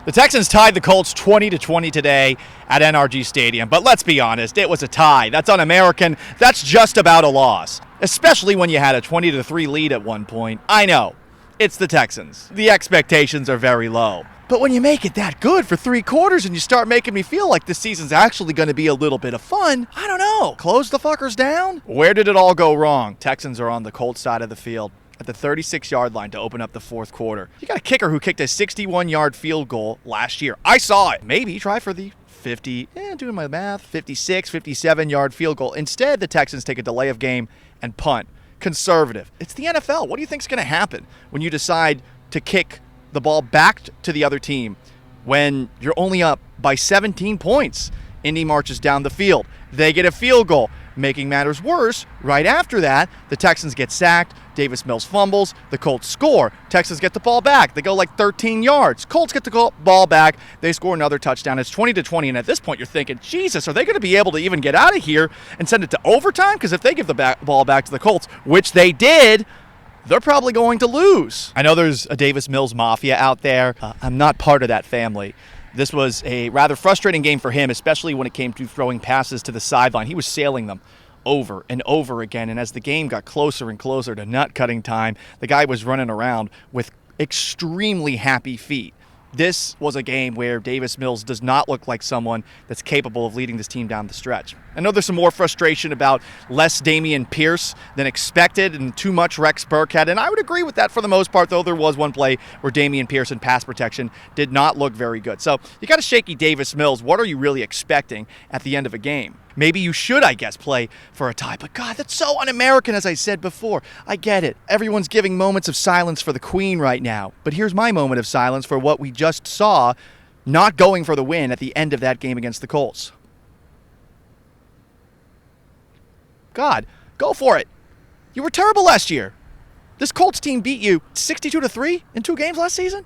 The Texans tied the Colts 20-20 today at NRG Stadium, but let's be honest, it was a tie. That's un-American. That's just about a loss, especially when you had a 20-3 lead at one point. I know, it's the Texans. The expectations are very low. But when you make it that good for 3 quarters and you start making me feel like this season's actually going to be a little bit of fun, I don't know. Close the fuckers down? Where did it all go wrong? Texans are on the Colts side of the field at the 36-yard line to open up the fourth quarter. You got a kicker who kicked a 61-yard field goal last year. I saw it. Maybe try for the 56, 57-yard field goal. Instead, the Texans take a delay of game and punt. Conservative. It's the NFL. What do you think is going to happen when you decide to kick the ball back to the other team when you're only up by 17 points? Indy marches down the field. They get a field goal. Making matters worse, right after that, the Texans get sacked. Davis Mills fumbles. The Colts score. Texans get the ball back. They go like 13 yards. Colts get the ball back. They score another touchdown. It's 20-20, and at this point, you're thinking, Jesus, are they going to be able to even get out of here and send it to overtime? Because if they give the ball back to the Colts, which they did, they're probably going to lose. I know there's a Davis Mills mafia out there. I'm not part of that family. This was a rather frustrating game for him, especially when it came to throwing passes to the sideline. He was sailing them over and over again, and as the game got closer and closer to nut-cutting time, the guy was running around with extremely happy feet. This was a game where Davis Mills does not look like someone that's capable of leading this team down the stretch. I know there's some more frustration about less Dameon Pierce than expected and too much Rex Burkhead, and I would agree with that for the most part, though there was one play where Dameon Pierce in pass protection did not look very good. So you got a shaky Davis Mills. What are you really expecting at the end of a game? Maybe you should, I guess, play for a tie. But God, that's so un-American, as I said before. I get it. Everyone's giving moments of silence for the Queen right now. But here's my moment of silence for what we just saw not going for the win at the end of that game against the Colts. God, go for it. You were terrible last year. This Colts team beat you 62-3 in 2 games last season.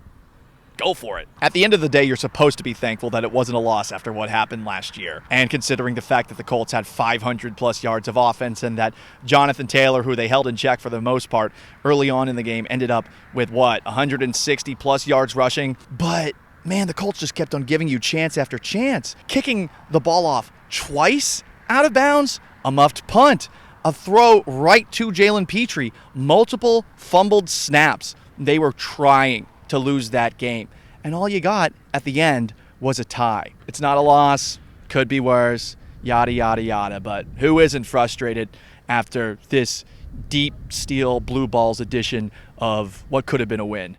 Go for it. At the end of the day, you're supposed to be thankful that it wasn't a loss after what happened last year. And considering the fact that the Colts had 500-plus yards of offense and that Jonathan Taylor, who they held in check for the most part early on in the game, ended up with, 160-plus yards rushing. But, man, the Colts just kept on giving you chance after chance. Kicking the ball off twice out of bounds, a muffed punt, a throw right to Jalen Petrie, multiple fumbled snaps. They were trying to lose that game. And all you got at the end was a tie. It's not a loss, could be worse, yada, yada, yada. But who isn't frustrated after this deep steel blue balls edition of what could have been a win?